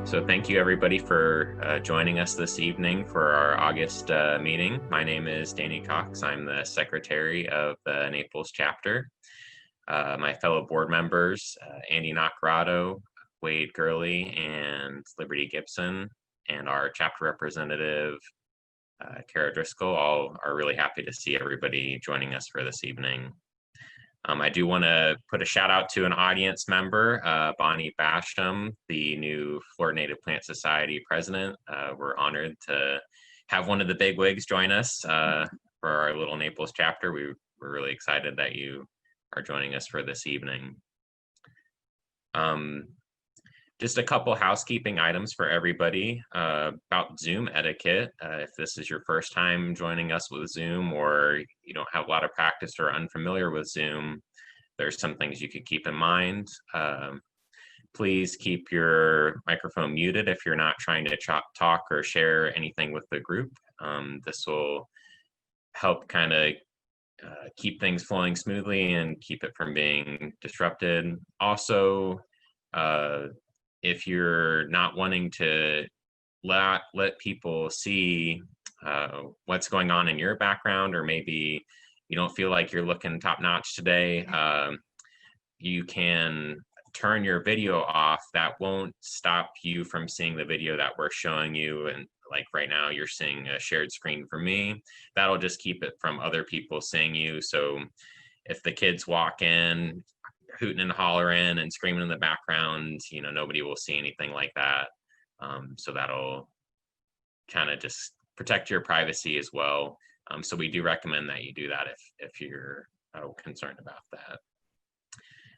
So thank you everybody for joining us this evening for our August meeting. My name is Danny Cox. I'm the secretary of the Naples Chapter. My fellow board members, Andee Naccarato, Wade Gurley, and Liberty Gibson, and our chapter representative, Kara Driscoll, all are really happy to see everybody joining us for this evening. I do want to put a shout out to an audience member, Bonnie Basham, the new Florida Native Plant Society president. We're honored to have one of the big wigs join us for our little Naples chapter. We're really excited that you are joining us for this evening. Just a couple housekeeping items for everybody about Zoom etiquette. If this is your first time joining us with Zoom, or you don't have a lot of practice or unfamiliar with Zoom, there's some things you could keep in mind. Please keep your microphone muted if you're not trying to talk or share anything with the group. This will help kind of keep things flowing smoothly and keep it from being disrupted. Also, if you're not wanting to let people see what's going on in your background, or maybe you don't feel like you're looking top notch today, you can turn your video off. That won't stop you from seeing the video that we're showing you. And like right now, you're seeing a shared screen for me. That'll just keep it from other people seeing you. So if the kids walk in, hooting and hollering and screaming in the background, you know, nobody will see anything like that. So that'll kind of just protect your privacy as well. So we do recommend that you do that if you're concerned about that.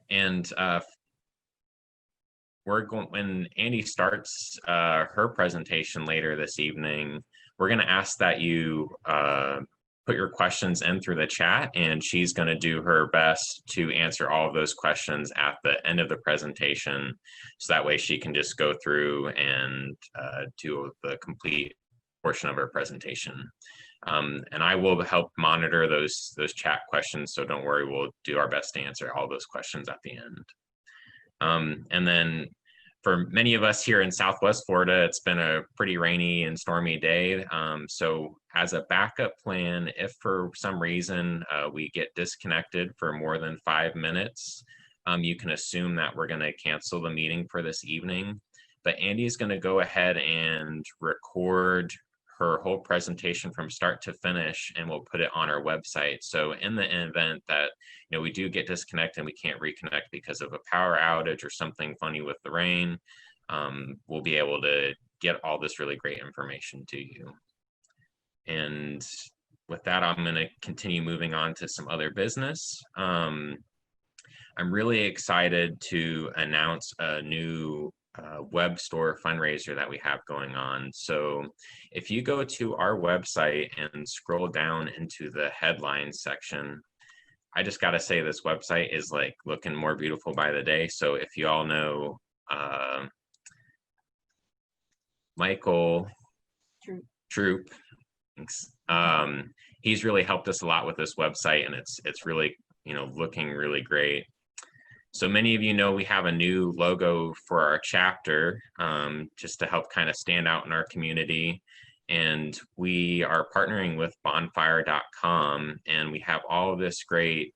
And when Andee starts her presentation later this evening, we're going to ask that you put your questions in through the chat, and she's going to do her best to answer all of those questions at the end of the presentation. So that way she can just go through and do the complete portion of her presentation. And I will help monitor those chat questions. So don't worry, we'll do our best to answer all those questions at the end. And then for many of us here in Southwest Florida, it's been a pretty rainy and stormy day. So as a backup plan, if for some reason we get disconnected for more than 5 minutes, you can assume that we're going to cancel the meeting for this evening. But Andee is going to go ahead and record her whole presentation from start to finish, and we'll put it on our website. So in the event that we do get disconnected and we can't reconnect because of a power outage or something funny with the rain, we'll be able to get all this really great information to you. And with that, I'm going to continue moving on to some other business. I'm really excited to announce a new web store fundraiser that we have going on. So if you go to our website and scroll down into the headlines section, I just got to say this website is like looking more beautiful by the day. So if you all know Michael Troop, he's really helped us a lot with this website, and it's really looking really great. So many of you know we have a new logo for our chapter, just to help kind of stand out in our community. And we are partnering with bonfire.com, and we have all of this great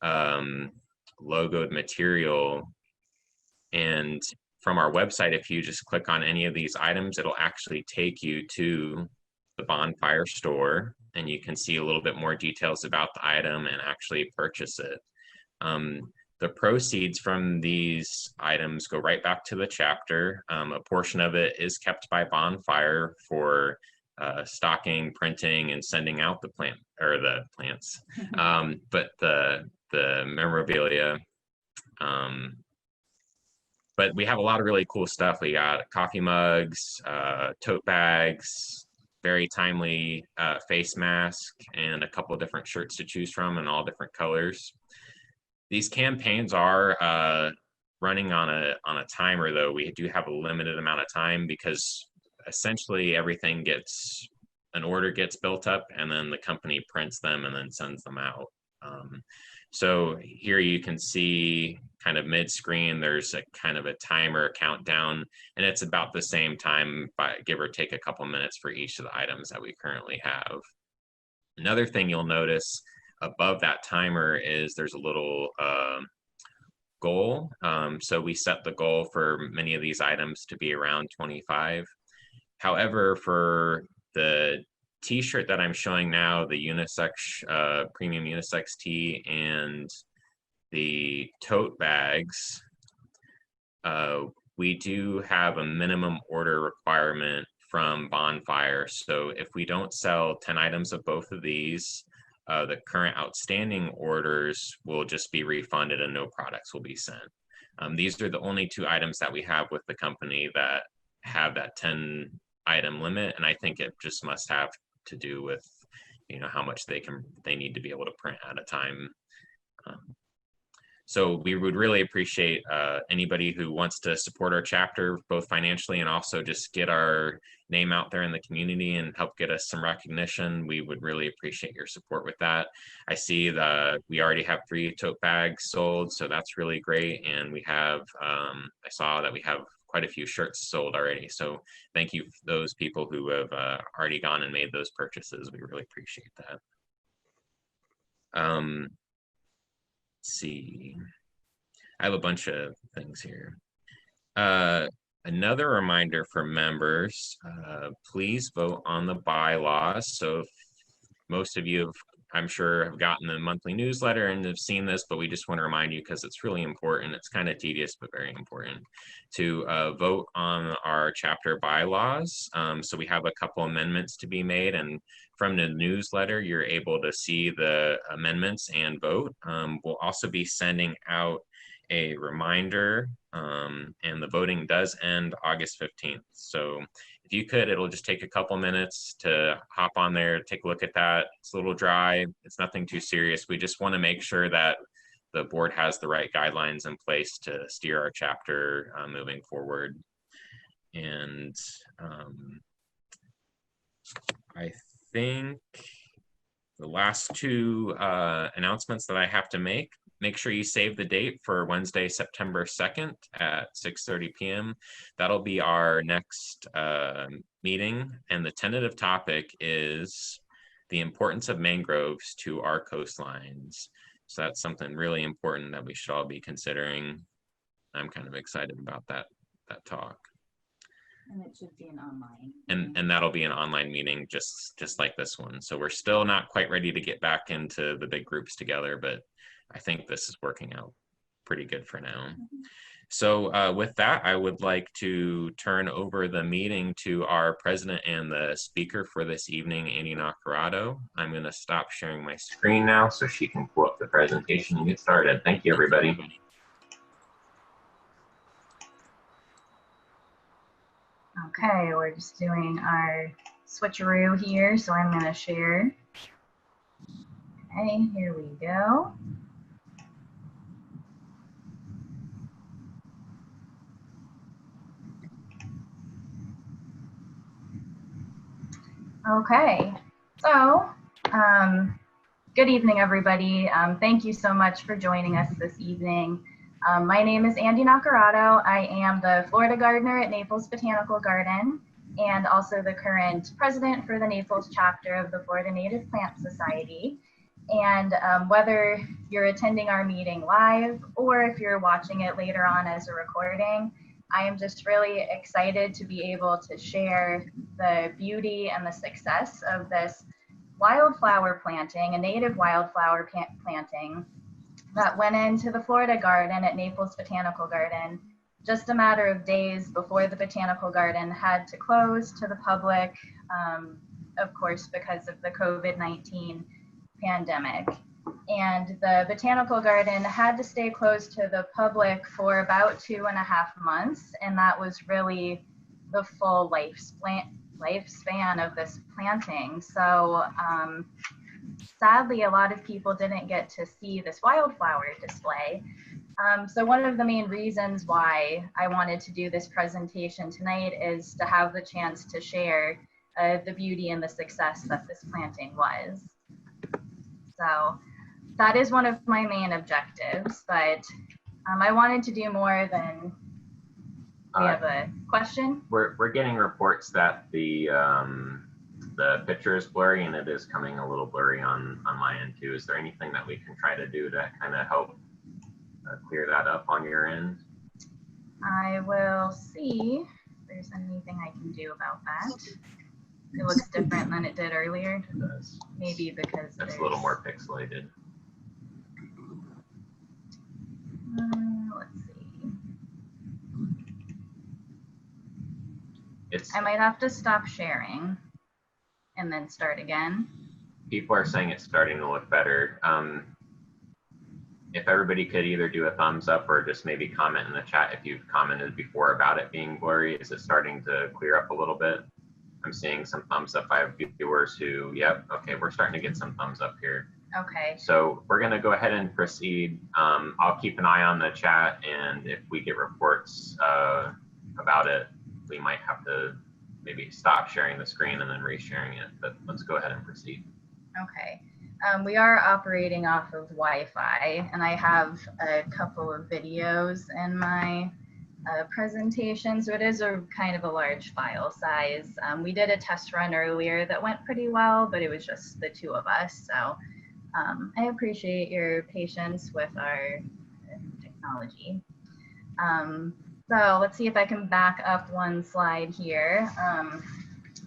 logoed material. And from our website, if you just click on any of these items, it'll actually take you to the Bonfire store, and you can see a little bit more details about the item and actually purchase it. The proceeds from these items go right back to the chapter. A portion of it is kept by Bonfire for stocking, printing, and sending out the plants, but the memorabilia. But we have a lot of really cool stuff. We got coffee mugs, tote bags, very timely face mask, and a couple of different shirts to choose from in all different colors. These campaigns are running on a timer, though. We do have a limited amount of time because essentially everything an order gets built up, and then the company prints them and then sends them out. So here you can see kind of mid-screen, there's a kind of a timer countdown, and it's about the same time, by give or take a couple minutes for each of the items that we currently have. Another thing you'll notice above that timer is there's a little goal. So we set the goal for many of these items to be around 25. However, for the t-shirt that I'm showing now, the unisex, premium unisex tee, and the tote bags, we do have a minimum order requirement from Bonfire. So if we don't sell 10 items of both of these, the current outstanding orders will just be refunded and no products will be sent. These are the only 2 items that we have with the company that have that 10 item limit, and I think it just must have to do with, you know, how much they need to be able to print at a time. So we would really appreciate anybody who wants to support our chapter, both financially and also just get our name out there in the community and help get us some recognition. We would really appreciate your support with that. I see that we already have 3 tote bags sold, so that's really great. And we have, I saw that we have quite a few shirts sold already. So thank you for those people who have already gone and made those purchases. We really appreciate that. Let's see. I have a bunch of things here. Another reminder for members, please vote on the bylaws. So most of you have, I'm sure, have gotten the monthly newsletter and have seen this, but we just want to remind you because it's really important. It's kind of tedious, but very important to vote on our chapter bylaws. So we have a couple amendments to be made, and from the newsletter, you're able to see the amendments and vote. We'll also be sending out a reminder, and the voting does end August 15th. So if you could, it'll just take a couple minutes to hop on there, take a look at that. It's a little dry. It's nothing too serious. We just want to make sure that the board has the right guidelines in place to steer our chapter moving forward. And I think the last 2 announcements that I have to make sure you save the date for Wednesday, September 2nd at 6:30 p.m. That'll be our next meeting. And the tentative topic is the importance of mangroves to our coastlines. So that's something really important that we should all be considering. I'm kind of excited about that talk. And it should be an online. And that'll be an online meeting just like this one. So we're still not quite ready to get back into the big groups together, but I think this is working out pretty good for now. So with that, I would like to turn over the meeting to our president and the speaker for this evening, Andee Naccarato. I'm going to stop sharing my screen now so she can pull up the presentation and get started. Thank you, everybody. Okay, we're just doing our switcheroo here, so I'm going to share. Okay, here we go. Okay, so good evening, everybody. Thank you so much for joining us this evening. My name is Andee Naccarato. I am the Florida gardener at Naples Botanical Garden and also the current president for the Naples chapter of the Florida Native Plant Society. And whether you're attending our meeting live or if you're watching it later on as a recording, I am just really excited to be able to share the beauty and the success of this wildflower planting, a native wildflower planting that went into the Florida garden at Naples Botanical Garden just a matter of days before the botanical garden had to close to the public, of course, because of the COVID-19 pandemic. And the botanical garden had to stay closed to the public for about 2.5 months, and that was really the full lifespan of this planting. So sadly, a lot of people didn't get to see this wildflower display. So one of the main reasons why I wanted to do this presentation tonight is to have the chance to share the beauty and the success that this planting was. So that is one of my main objectives, but I wanted to do more than, we have a question? We're getting reports that the picture is blurry, and it is coming a little blurry on my end too. Is there anything that we can try to do to kind of help clear that up on your end? I will see if there's anything I can do about that. It looks different than it did earlier. It does. Maybe because it's a little more pixelated. Let's see. I might have to stop sharing and then start again. People are saying it's starting to look better. If everybody could either do a thumbs up or just maybe comment in the chat if you've commented before about it being blurry. Is it starting to clear up a little bit? I'm seeing some thumbs up. I have viewers who, yep, okay, we're starting to get some thumbs up here. Okay. So we're going to go ahead and proceed. I'll keep an eye on the chat, and if we get reports about it, we might have to maybe stop sharing the screen and then resharing it, but let's go ahead and proceed. Okay. We are operating off of Wi-Fi, and I have a couple of videos in my presentation, so it is a kind of a large file size. We did a test run earlier that went pretty well, but it was just the two of us, so I appreciate your patience with our technology. So let's see if I can back up one slide here.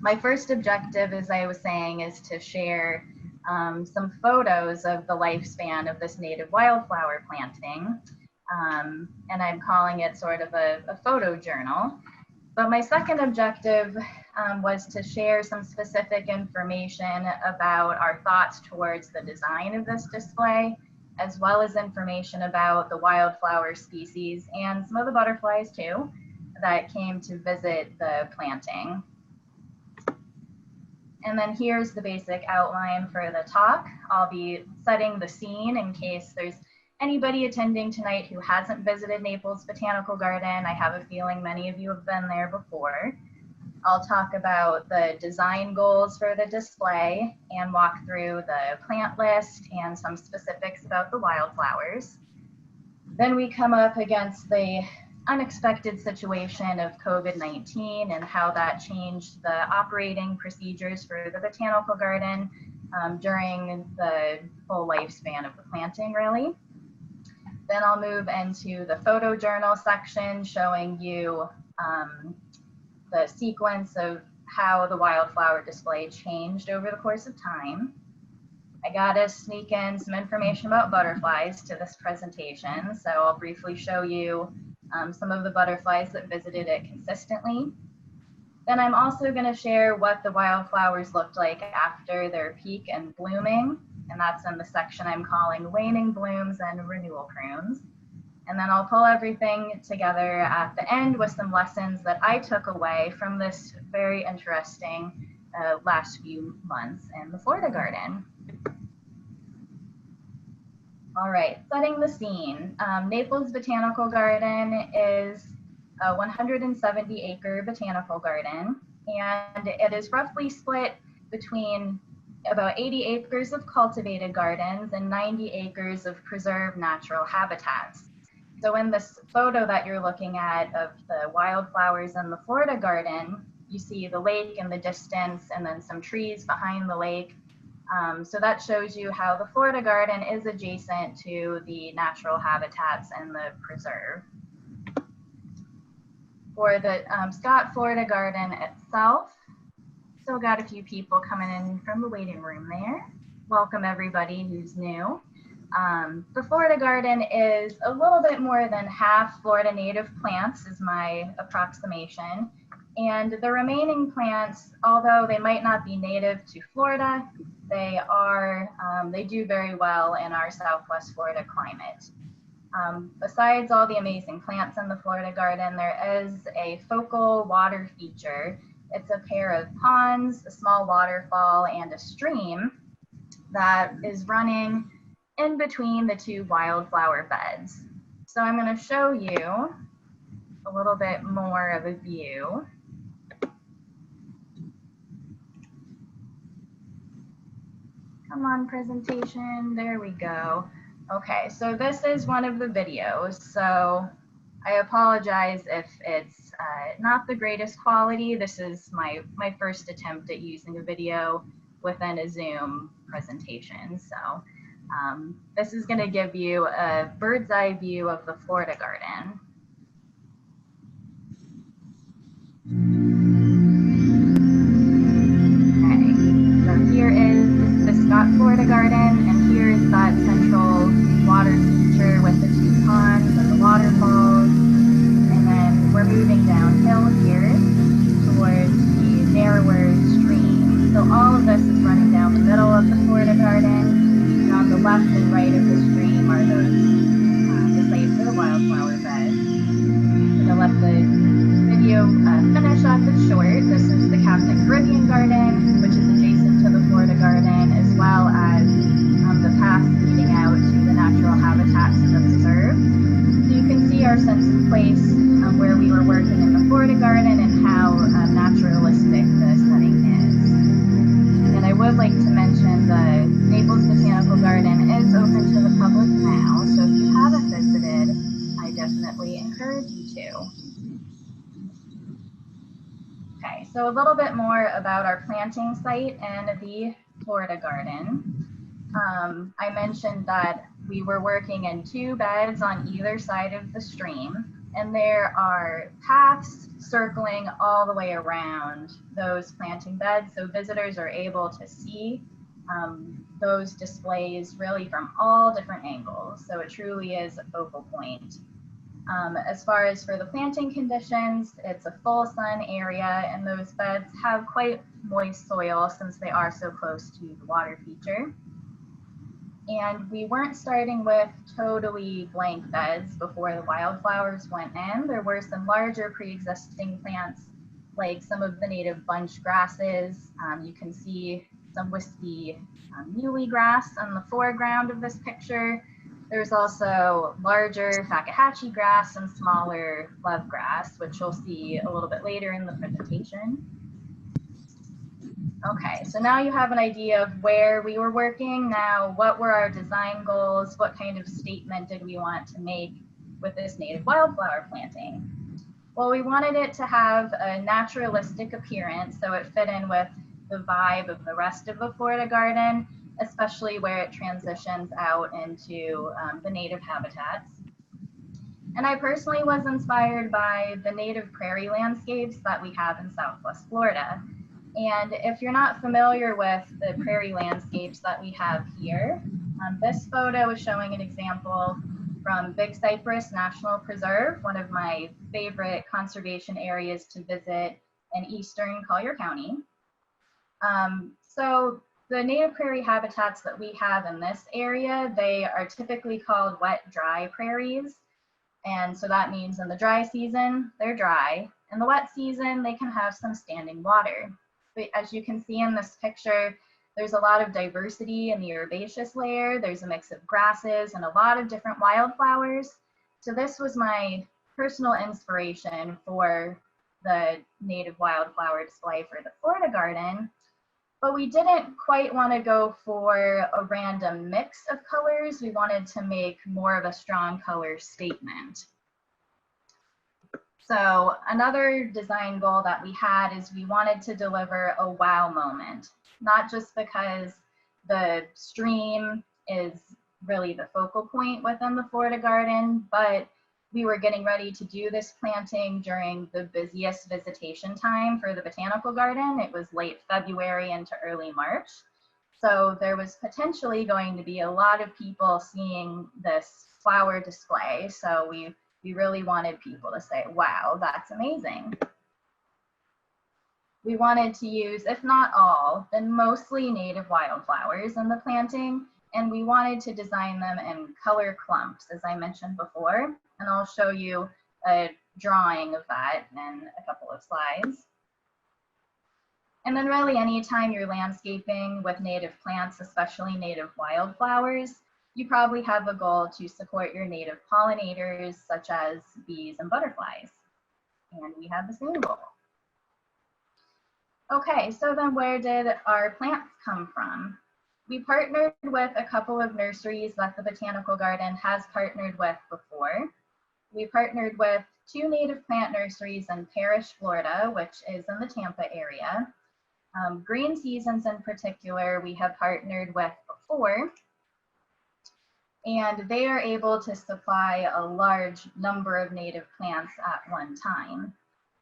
My first objective, as I was saying, is to share some photos of the lifespan of this native wildflower planting. And I'm calling it sort of a photo journal. But my second objective was to share some specific information about our thoughts towards the design of this display, as well as information about the wildflower species and some of the butterflies too that came to visit the planting. And then here's the basic outline for the talk. I'll be setting the scene in case there's anybody attending tonight who hasn't visited Naples Botanical Garden. I have a feeling many of you have been there before. I'll talk about the design goals for the display and walk through the plant list and some specifics about the wildflowers. Then we come up against the unexpected situation of COVID-19 and how that changed the operating procedures for the botanical garden during the full lifespan of the planting, really. Then I'll move into the photo journal section, showing you the sequence of how the wildflower display changed over the course of time. I gotta sneak in some information about butterflies to this presentation, so I'll briefly show you some of the butterflies that visited it consistently. Then I'm also going to share what the wildflowers looked like after their peak and blooming, and that's in the section I'm calling Waning Blooms and Renewal Prunes. And then I'll pull everything together at the end with some lessons that I took away from this very interesting last few months in the Florida garden. All right, setting the scene. Naples Botanical Garden is a 170-acre botanical garden, and it is roughly split between about 80 acres of cultivated gardens and 90 acres of preserved natural habitats. So in this photo that you're looking at of the wildflowers in the Florida garden, you see the lake in the distance and then some trees behind the lake. So that shows you how the Florida garden is adjacent to the natural habitats and the preserve. For the Scott Florida garden itself, still got a few people coming in from the waiting room there. Welcome everybody who's new. The Florida garden is a little bit more than half Florida native plants is my approximation. And the remaining plants, although they might not be native to Florida, they do very well in our Southwest Florida climate. Besides all the amazing plants in the Florida garden, there is a focal water feature. It's a pair of ponds, a small waterfall, and a stream that is running in between the two wildflower beds. So I'm going to show you a little bit more of a view. Come on, presentation. There we go. Okay, so this is one of the videos. So I apologize if it's not the greatest quality. This is my first attempt at using a video within a Zoom presentation. So this is going to give you a bird's eye view of the Florida garden. Okay, so here is the Scott Florida garden, and here is that central water feature with the two ponds and the waterfalls. And then we're moving downhill here towards the narrower stream. So all of this is running down the middle of the Florida garden. And on the left and right of the stream are those the sites for the wildflower beds. I'm gonna let the video finish off its short. This is the Captain Caribbean Garden, which is adjacent to the Florida Garden, as well as the path leading out to the natural habitats in the preserve. So you can see our sense of place where we were working in the Florida Garden and how naturalistic the setting is. And I would like to mention the Naples Botanical Garden is open to the public now, so if you haven't visited, I definitely encourage you to. Okay, so a little bit more about our planting site and the Florida Garden. I mentioned that we were working in 2 beds on either side of the stream, and there are paths circling all the way around those planting beds, so visitors are able to see those displays really from all different angles. So it truly is a focal point. As far as for the planting conditions, it's a full sun area, and those beds have quite moist soil since they are so close to the water feature. And we weren't starting with totally blank beds before the wildflowers went in. There were some larger pre-existing plants, like some of the native bunch grasses. You can see some wispy muley grass on the foreground of this picture. There's also larger Fakahatchee grass and smaller love grass, which you'll see a little bit later in the presentation. Okay, so now you have an idea of where we were working. Now, what were our design goals? What kind of statement did we want to make with this native wildflower planting? Well, we wanted it to have a naturalistic appearance, so it fit in with the vibe of the rest of the Florida garden, especially where it transitions out into the native habitats. And I personally was inspired by the native prairie landscapes that we have in Southwest Florida. And if you're not familiar with the prairie landscapes that we have here, this photo is showing an example from Big Cypress National Preserve, one of my favorite conservation areas to visit in eastern Collier County. So the native prairie habitats that we have in this area, they are typically called wet-dry prairies. And so that means in the dry season, they're dry. In the wet season, they can have some standing water. But as you can see in this picture, there's a lot of diversity in the herbaceous layer. There's a mix of grasses and a lot of different wildflowers. So this was my personal inspiration for the native wildflower display for the Florida garden. But we didn't quite want to go for a random mix of colors. We wanted to make more of a strong color statement. So another design goal that we had is we wanted to deliver a wow moment, not just because the stream is really the focal point within the Florida garden, but we were getting ready to do this planting during the busiest visitation time for the botanical garden. It was late February into early March. So there was potentially going to be a lot of people seeing this flower display. So we really wanted people to say, wow, that's amazing. We wanted to use, if not all, then mostly native wildflowers in the planting, and we wanted to design them in color clumps, as I mentioned before, and I'll show you a drawing of that in a couple of slides. And then really anytime you're landscaping with native plants, especially native wildflowers, you probably have a goal to support your native pollinators, such as bees and butterflies. And we have the same goal. Okay, so then where did our plants come from? We partnered with a couple of nurseries that the Botanical Garden has partnered with before. We partnered with 2 native plant nurseries in Parrish, Florida, which is in the Tampa area. Green Seasons in particular, we have partnered with before, and they are able to supply a large number of native plants at one time.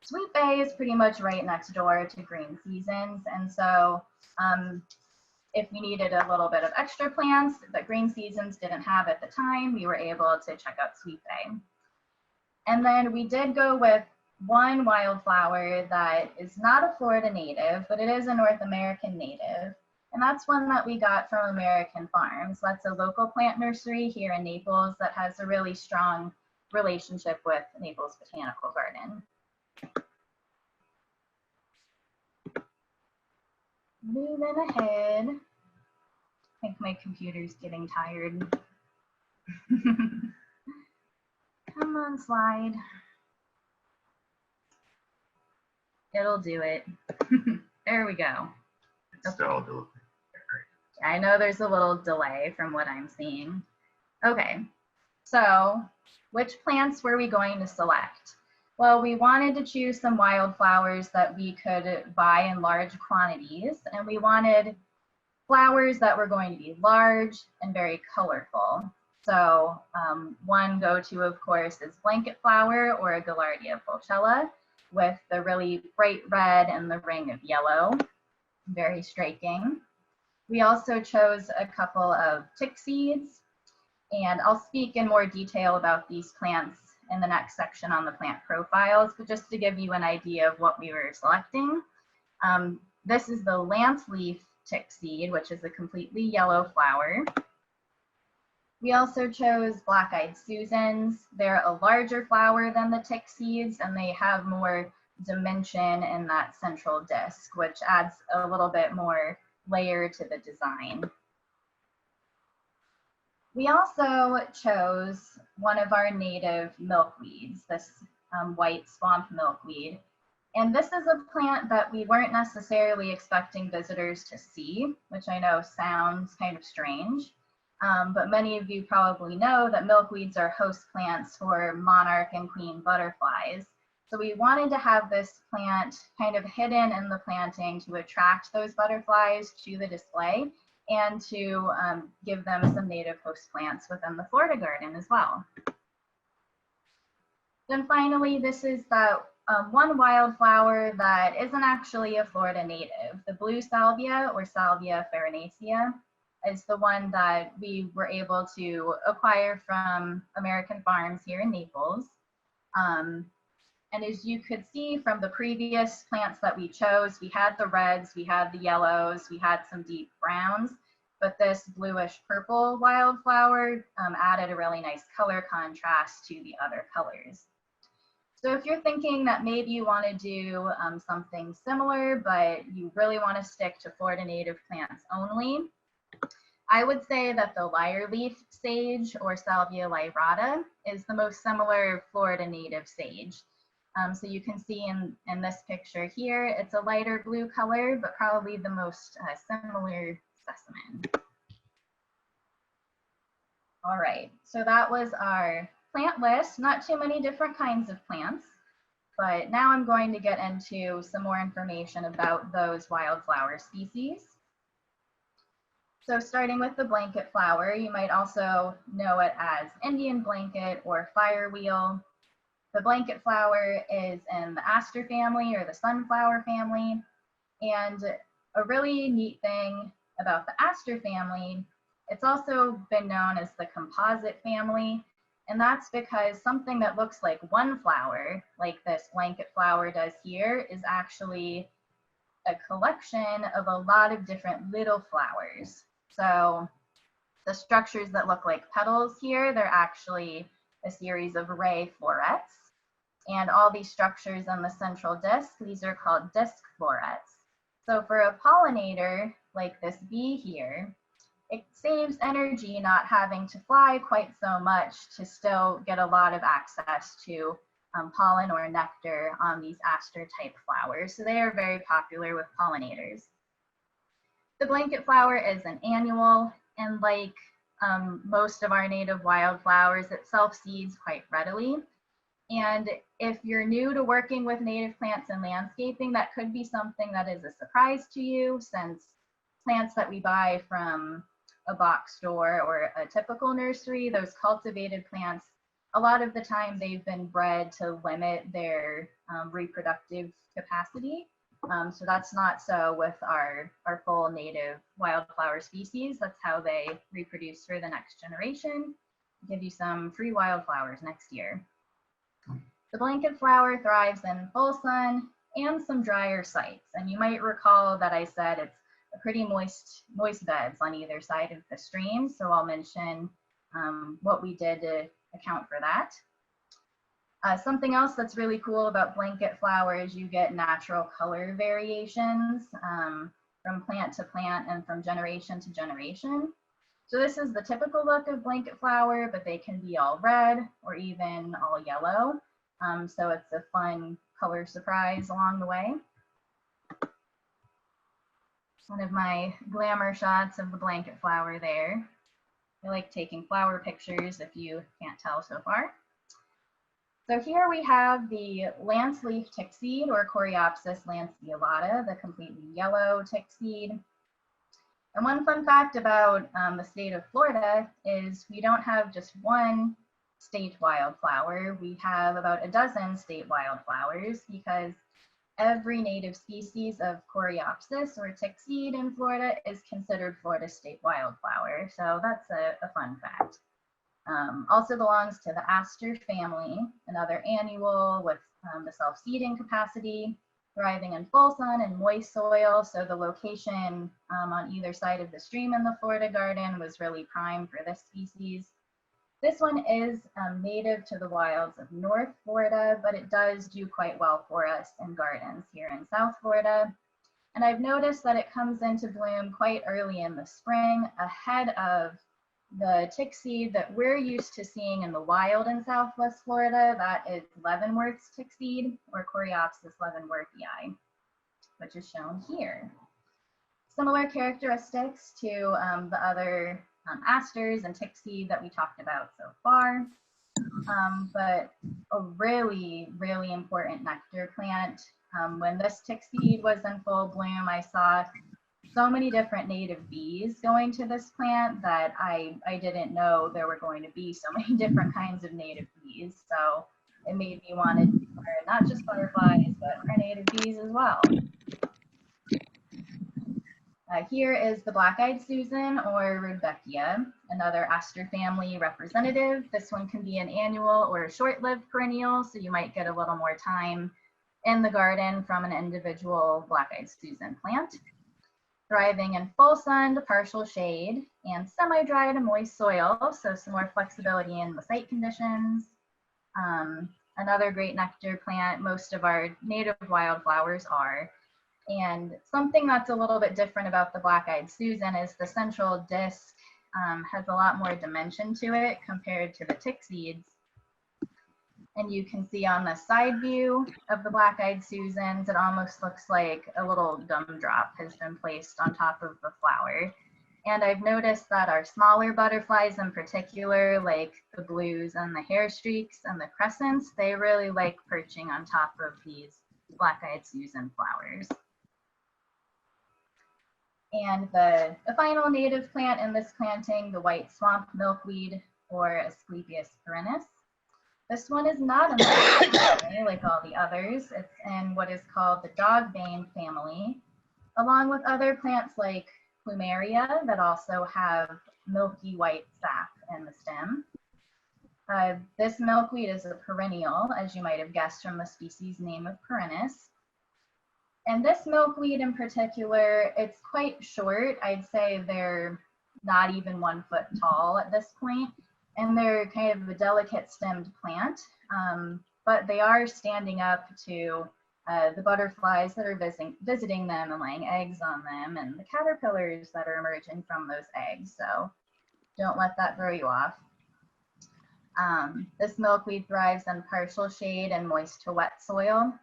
Sweet Bay is pretty much right next door to Green Seasons, and so if we needed a little bit of extra plants that Green Seasons didn't have at the time, we were able to check out Sweet Bay. And then we did go with one wildflower that is not a Florida native, but it is a North American native. And that's one that we got from American Farms. That's a local plant nursery here in Naples that has a really strong relationship with Naples Botanical Garden. Moving ahead. I think my computer's getting tired. Come on, slide. It'll do it. There we go. Okay. I know there's a little delay from what I'm seeing. Okay, so which plants were we going to select? Well, we wanted to choose some wildflowers that we could buy in large quantities, and we wanted flowers that were going to be large and very colorful. So one go-to, of course, is blanket flower or a Gaillardia pulchella with the really bright red and the ring of yellow, very striking. We also chose a couple of tick seeds, and I'll speak in more detail about these plants in the next section on the plant profiles, but just to give you an idea of what we were selecting. This is the lance leaf tick seed, which is a completely yellow flower. We also chose black-eyed Susans. They're a larger flower than the tick seeds, and they have more dimension in that central disc, which adds a little bit more layer to the design. We also chose one of our native milkweeds, this white swamp milkweed. And this is a plant that we weren't necessarily expecting visitors to see, which I know sounds kind of strange. But many of you probably know that milkweeds are host plants for monarch and queen butterflies. So we wanted to have this plant kind of hidden in the planting to attract those butterflies to the display and to give them some native host plants within the Florida garden as well. Then finally, this is that one wildflower that isn't actually a Florida native. The blue salvia, or Salvia farinacea, is the one that we were able to acquire from American Farms here in Naples. And as you could see from the previous plants that we chose, we had the reds, we had the yellows, we had some deep browns, but this bluish purple wildflower added a really nice color contrast to the other colors. So if you're thinking that maybe you want to do something similar, but you really want to stick to Florida native plants only, I would say that the lyre leaf sage, or Salvia lyrata, is the most similar Florida native sage. So you can see in this picture here, it's a lighter blue color, but probably the most similar specimen. All right, so that was our plant list. Not too many different kinds of plants, but now I'm going to get into some more information about those wildflower species. So starting with the blanket flower, you might also know it as Indian blanket or firewheel. The blanket flower is in the aster family or the sunflower family. And a really neat thing about the aster family, it's also been known as the composite family. And that's because something that looks like one flower, like this blanket flower does here, is actually a collection of a lot of different little flowers. So the structures that look like petals here, they're actually a series of ray florets. And all these structures on the central disc, these are called disc florets. So for a pollinator, like this bee here, it saves energy not having to fly quite so much to still get a lot of access to pollen or nectar on these aster type flowers. So they are very popular with pollinators. The blanket flower is an annual, and like most of our native wildflowers, it self-seeds quite readily. And if you're new to working with native plants and landscaping, that could be something that is a surprise to you, since plants that we buy from a box store or a typical nursery, those cultivated plants, a lot of the time they've been bred to limit their reproductive capacity. So that's not so with our full native wildflower species. That's how they reproduce for the next generation. Give you some free wildflowers next year. The blanket flower thrives in full sun and some drier sites. And you might recall that I said it's a pretty moist beds on either side of the stream. So I'll mention what we did to account for that. Something else that's really cool about blanket flower is you get natural color variations from plant to plant and from generation to generation. So this is the typical look of blanket flower, but they can be all red or even all yellow. So it's a fun color surprise along the way. One of my glamour shots of the blanket flower there. I like taking flower pictures if you can't tell so far. So here we have the lance leaf tick seed, or Coreopsis lanceolata, the completely yellow tick seed. And one fun fact about the state of Florida is we don't have just one state wildflower. We have about a dozen state wildflowers, because every native species of Coreopsis or tick seed in Florida is considered Florida state wildflower. So that's a fun fact. Also belongs to the aster family, another annual with the self-seeding capacity, thriving in full sun and moist soil. So the location on either side of the stream in the Florida garden was really prime for this species. This one is native to the wilds of North Florida, but it does do quite well for us in gardens here in South Florida. And I've noticed that it comes into bloom quite early in the spring, ahead of the tick seed that we're used to seeing in the wild in Southwest Florida. That is Leavenworth's tick seed, or Coreopsis leavenworthii, which is shown here. Similar characteristics to the other asters and tick seed that we talked about so far, but a really, really important nectar plant. When this tick seed was in full bloom, I saw so many different native bees going to this plant that I didn't know there were going to be so many different kinds of native bees. So it made me want to learn not just butterflies, but our native bees as well. Here is the black-eyed Susan, or Rudbeckia, another aster family representative. This one can be an annual or a short-lived perennial, so you might get a little more time in the garden from an individual black-eyed Susan plant. Thriving in full sun to partial shade and semi-dry to moist soil, so some more flexibility in the site conditions. Another great nectar plant, most of our native wildflowers are. And something that's a little bit different about the black-eyed Susan is the central disc has a lot more dimension to it compared to the tick seeds. And you can see on the side view of the black-eyed Susans, it almost looks like a little gumdrop has been placed on top of the flower. And I've noticed that our smaller butterflies in particular, like the blues and the hair streaks and the crescents, they really like perching on top of these black-eyed Susan flowers. And the final native plant in this planting, the white swamp milkweed, or Asclepias perennis. This one is not in the family like all the others. It's in what is called the dogbane family, along with other plants like plumeria that also have milky white sap in the stem. This milkweed is a perennial, as you might have guessed from the species name of perennis. And this milkweed in particular, it's quite short. I'd say they're not even 1 foot tall at this point. And they're kind of a delicate stemmed plant, but they are standing up to the butterflies that are visiting them and laying eggs on them, and the caterpillars that are emerging from those eggs. So don't let that throw you off. This milkweed thrives in partial shade and moist to wet soil.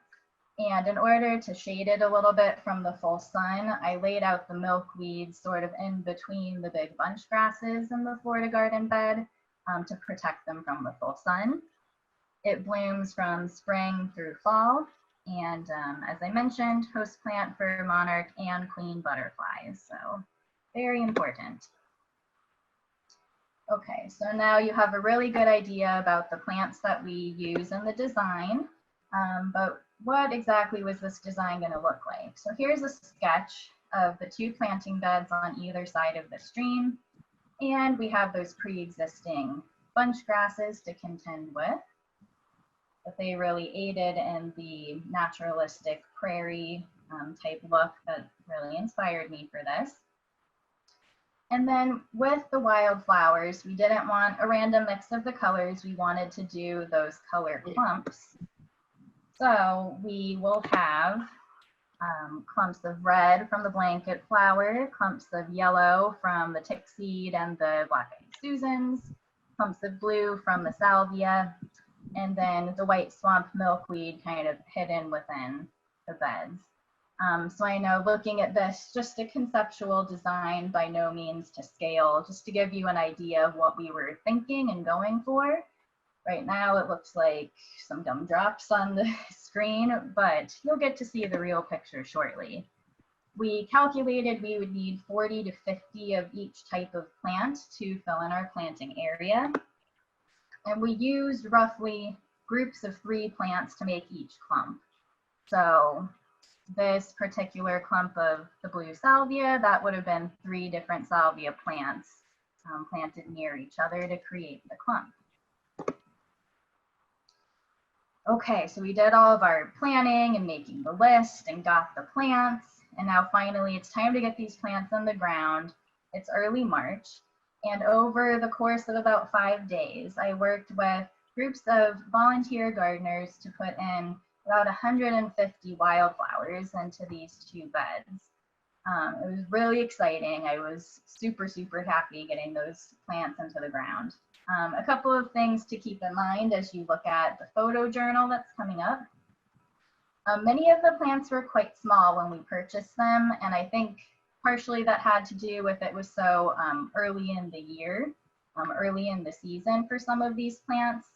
And in order to shade it a little bit from the full sun, I laid out the milkweed sort of in between the big bunch grasses in the Florida garden bed to protect them from the full sun. It blooms from spring through fall. And as I mentioned, host plant for monarch and queen butterflies. So very important. Okay, so now you have a really good idea about the plants that we use in the design, but what exactly was this design going to look like? So here's a sketch of the 2 planting beds on either side of the stream, and we have those pre-existing bunch grasses to contend with, but they really aided in the naturalistic prairie type look that really inspired me for this. And then with the wildflowers, we didn't want a random mix of the colors. We wanted to do those color clumps. So we will have clumps of red from the blanket flower, clumps of yellow from the tick seed and the black-eyed Susans, clumps of blue from the salvia, and then the white swamp milkweed kind of hidden within the beds. So I know looking at this, just a conceptual design, by no means to scale, just to give you an idea of what we were thinking and going for. Right now it looks like some gumdrops on the screen, but you'll get to see the real picture shortly. We calculated we would need 40 to 50 of each type of plant to fill in our planting area. And we used roughly groups of 3 plants to make each clump. So this particular clump of the blue salvia, that would have been 3 different salvia plants planted near each other to create the clump. Okay, so we did all of our planning and making the list and got the plants. And now finally it's time to get these plants in the ground. It's early March. And over the course of about 5 days, I worked with groups of volunteer gardeners to put in about 150 wildflowers into these 2 beds. It was really exciting. I was super, super happy getting those plants into the ground. A couple of things to keep in mind as you look at the photo journal that's coming up. Many of the plants were quite small when we purchased them, and I think partially that had to do with it was so early in the year, early in the season for some of these plants.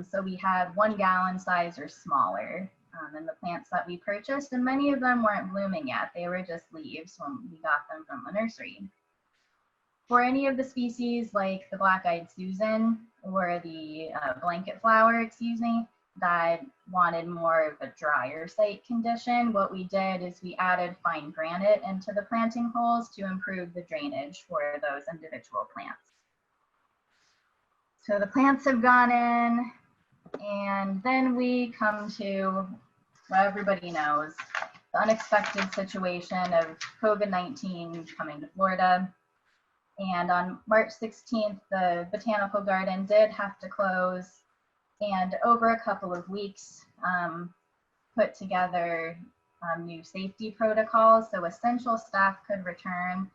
So we had 1 gallon size or smaller in the plants that we purchased, and many of them weren't blooming yet. They were just leaves when we got them from the nursery. For any of the species like the black-eyed Susan or the blanket flower, excuse me, that wanted more of a drier site condition, what we did is we added fine granite into the planting holes to improve the drainage for those individual plants. So the plants have gone in, and then we come to what everybody knows, the unexpected situation of COVID-19 coming to Florida. And on March 16th, the botanical garden did have to close, and over a couple of weeks put together new safety protocols so essential staff could return.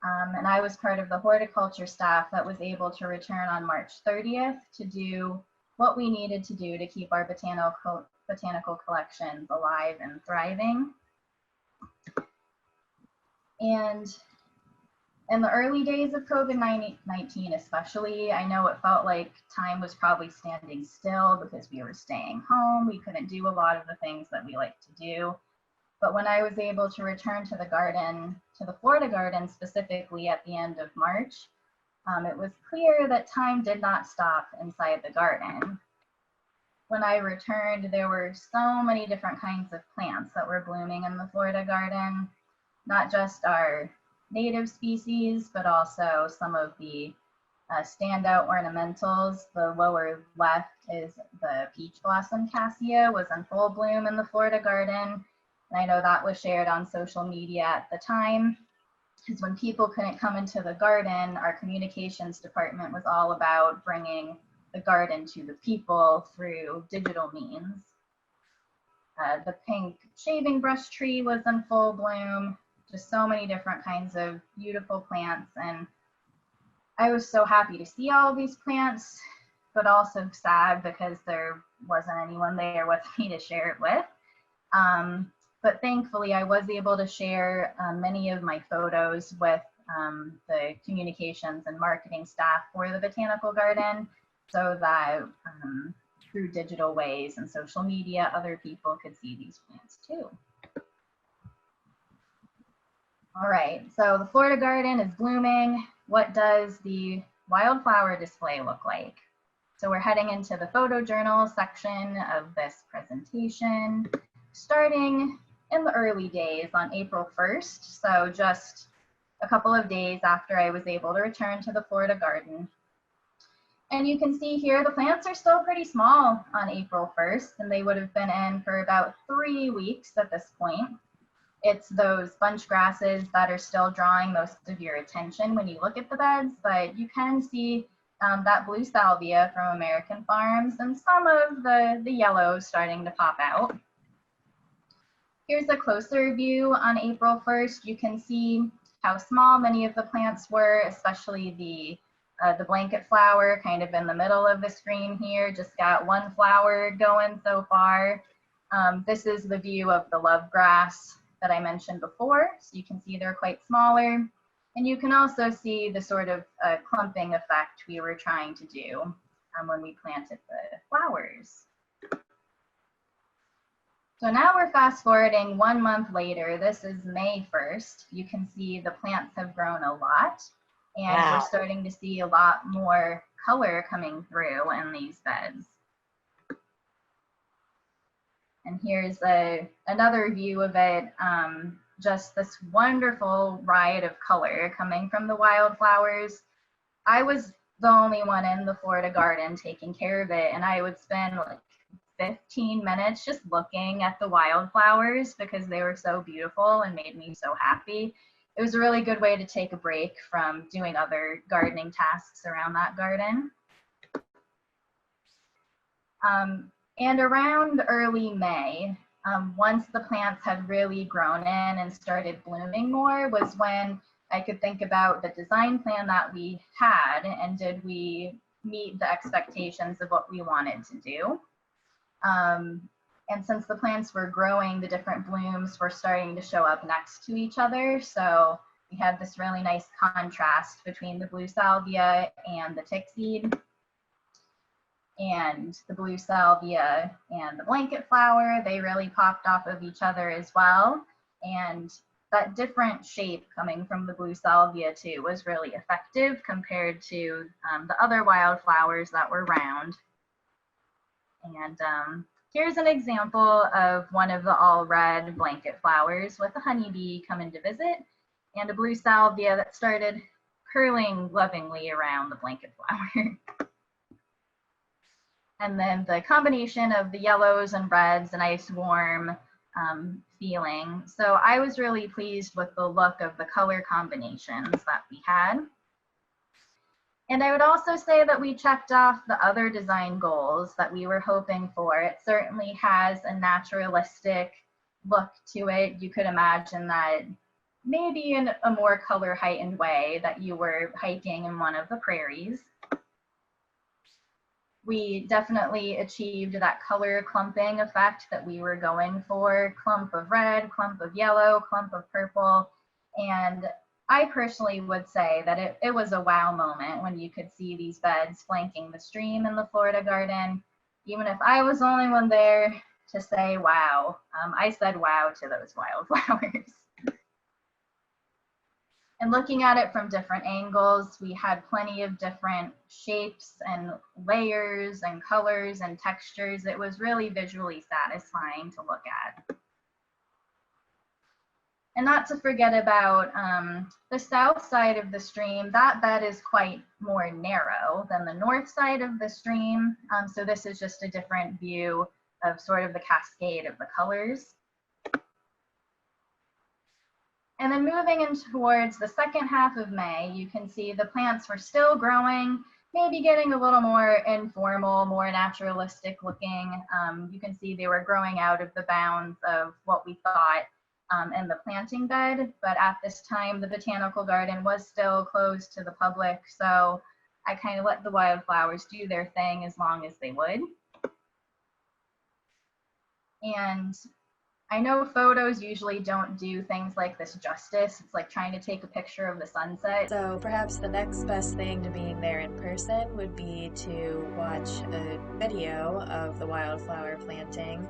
And I was part of the horticulture staff that was able to return on March 30th to do what we needed to do to keep our botanical collections alive and thriving. And in the early days of COVID-19 especially, I know it felt like time was probably standing still because we were staying home. We couldn't do a lot of the things that we like to do. But when I was able to return to the garden, to the Florida garden specifically at the end of March, it was clear that time did not stop inside the garden. When I returned, there were so many different kinds of plants that were blooming in the Florida garden, not just our native species, but also some of the standout ornamentals. The lower left is the peach blossom cassia, was in full bloom in the Florida garden. And I know that was shared on social media at the time, because when people couldn't come into the garden, our communications department was all about bringing the garden to the people through digital means. The pink shaving brush tree was in full bloom. Just so many different kinds of beautiful plants, and I was so happy to see all of these plants, but also sad because there wasn't anyone there with me to share it with. But thankfully, I was able to share many of my photos with the communications and marketing staff for the botanical garden, so that through digital ways and social media, other people could see these plants too. All right, so the Florida garden is blooming. What does the wildflower display look like? So we're heading into the photojournal section of this presentation, starting in the early days on April 1st, so just a couple of days after I was able to return to the Florida garden. And you can see here the plants are still pretty small on April 1st, and they would have been in for about 3 weeks at this point. It's those bunch grasses that are still drawing most of your attention when you look at the beds, but you can see that blue salvia from American Farms and some of the yellows starting to pop out. Here's a closer view on April 1st. You can see how small many of the plants were, especially the blanket flower kind of in the middle of the screen here, just got one flower going so far. This is the view of the love grass that I mentioned before. So you can see they're quite smaller. And you can also see the sort of clumping effect we were trying to do when we planted the flowers. So now we're fast forwarding 1 month later. This is May 1st. You can see the plants have grown a lot, and we're starting to see a lot more color coming through in these beds. And here's another view of it, just this wonderful riot of color coming from the wildflowers. I was the only one in the Florida garden taking care of it, and I would spend like 15 minutes just looking at the wildflowers because they were so beautiful and made me so happy. It was a really good way to take a break from doing other gardening tasks around that garden. And around early May, once the plants had really grown in and started blooming more, was when I could think about the design plan that we had and did we meet the expectations of what we wanted to do. And since the plants were growing, the different blooms were starting to show up next to each other. So we had this really nice contrast between the blue salvia and the tick seed, and the blue salvia and the blanket flower. They really popped off of each other as well. And that different shape coming from the blue salvia too was really effective compared to the other wildflowers that were round. And here's an example of one of the all red blanket flowers with a honeybee coming to visit, and a blue salvia that started curling lovingly around the blanket flower. And then the combination of the yellows and reds, a nice warm feeling. So I was really pleased with the look of the color combinations that we had. And I would also say that we checked off the other design goals that we were hoping for. It certainly has a naturalistic look to it. You could imagine that maybe in a more color heightened way that you were hiking in one of the prairies. We definitely achieved that color clumping effect that we were going for. Clump of red, clump of yellow, clump of purple. And I personally would say that it was a wow moment when you could see these beds flanking the stream in the Florida garden. Even if I was the only one there to say wow, I said wow to those wildflowers. And looking at it from different angles, we had plenty of different shapes and layers and colors and textures. It was really visually satisfying to look at. And not to forget about the south side of the stream. That bed is quite more narrow than the north side of the stream. So this is just a different view of sort of the cascade of the colors. And then moving in towards the second half of May, you can see the plants were still growing, maybe getting a little more informal, more naturalistic looking. You can see they were growing out of the bounds of what we thought in the planting bed, but at this time the botanical garden was still closed to the public, so I kind of let the wildflowers do their thing as long as they would. And I know photos usually don't do things like this justice. It's like trying to take a picture of the sunset. So perhaps the next best thing to being there in person would be to watch a video of the wildflower planting.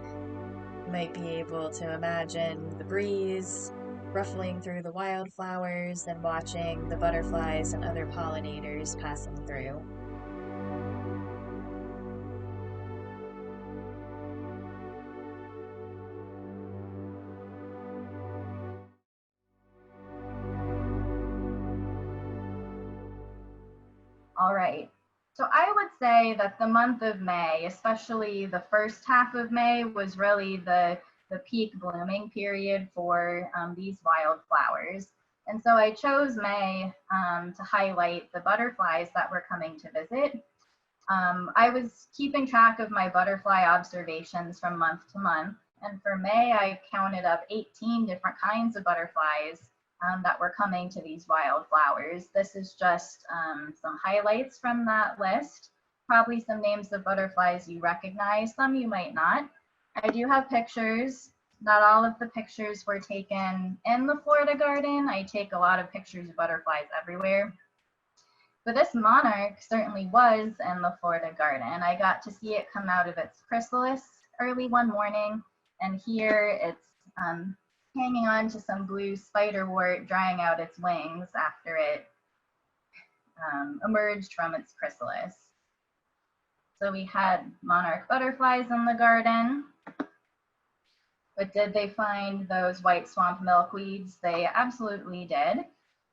You might be able to imagine the breeze ruffling through the wildflowers and watching the butterflies and other pollinators passing through. All right. So I would say that the month of May, especially the first half of May, was really the peak blooming period for these wildflowers. And so I chose May to highlight the butterflies that were coming to visit. I was keeping track of my butterfly observations from month to month. And for May, I counted up 18 different kinds of butterflies that were coming to these wildflowers. This is just some highlights from that list. Probably some names of butterflies you recognize, some you might not. I do have pictures. Not all of the pictures were taken in the Florida garden. I take a lot of pictures of butterflies everywhere. But this monarch certainly was in the Florida garden. I got to see it come out of its chrysalis early one morning, and here it's hanging on to some blue spiderwort, drying out its wings after it emerged from its chrysalis. So we had monarch butterflies in the garden, but did they find those white swamp milkweeds? They absolutely did.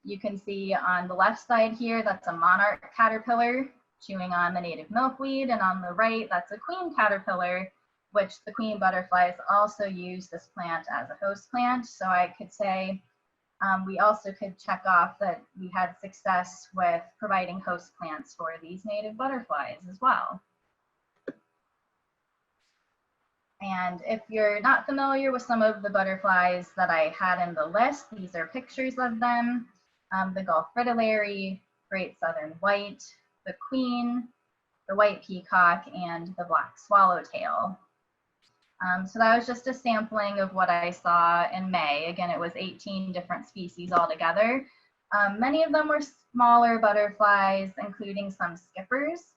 You can see on the left side here, that's a monarch caterpillar chewing on the native milkweed, and on the right, that's a queen caterpillar, which the queen butterflies also use this plant as a host plant. So I could say we also could check off that we had success with providing host plants for these native butterflies as well. And if you're not familiar with some of the butterflies that I had in the list, these are pictures of them. The Gulf fritillary, great southern white, the queen, the white peacock, and the black swallowtail. So that was just a sampling of what I saw in May. Again, it was 18 different species altogether. Many of them were smaller butterflies, including some skippers.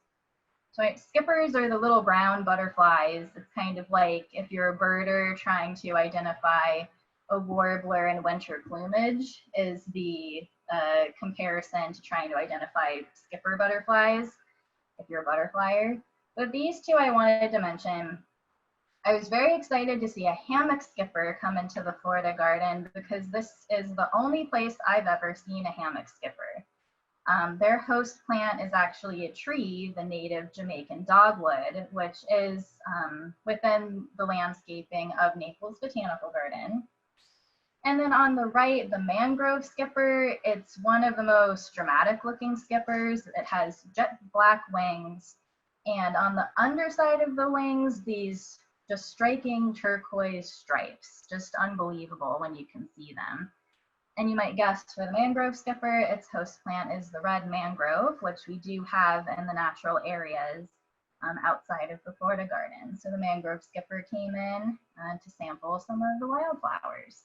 So skippers are the little brown butterflies. It's kind of like if you're a birder trying to identify a warbler in winter plumage is the comparison to trying to identify skipper butterflies if you're a butterflyer. But these two I wanted to mention. I was very excited to see a hammock skipper come into the Florida garden because this is the only place I've ever seen a hammock skipper. Their host plant is actually a tree, the native Jamaican dogwood, which is within the landscaping of Naples Botanical Garden. And then on the right, the mangrove skipper, it's one of the most dramatic looking skippers. It has jet black wings, and on the underside of the wings, these just striking turquoise stripes, just unbelievable when you can see them. And you might guess for the mangrove skipper, its host plant is the red mangrove, which we do have in the natural areas outside of the Florida garden. So the mangrove skipper came in to sample some of the wildflowers.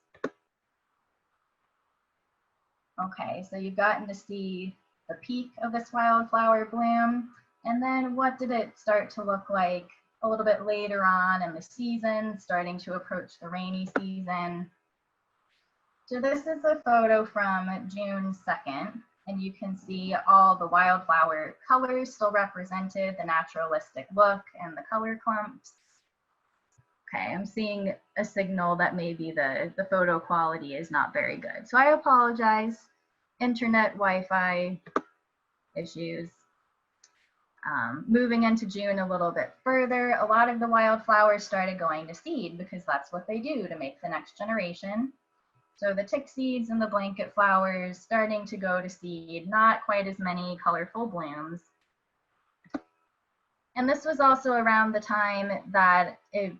Okay, so you've gotten to see the peak of this wildflower bloom. And then what did it start to look like a little bit later on in the season, starting to approach the rainy season? So this is a photo from June 2nd, and you can see all the wildflower colors still represented, the naturalistic look and the color clumps. Okay, I'm seeing a signal that maybe the photo quality is not very good. So I apologize, internet, Wi-Fi issues. Moving into June a little bit further, a lot of the wildflowers started going to seed because that's what they do to make the next generation. So the tick seeds and the blanket flowers starting to go to seed, not quite as many colorful blooms. And this was also around the time that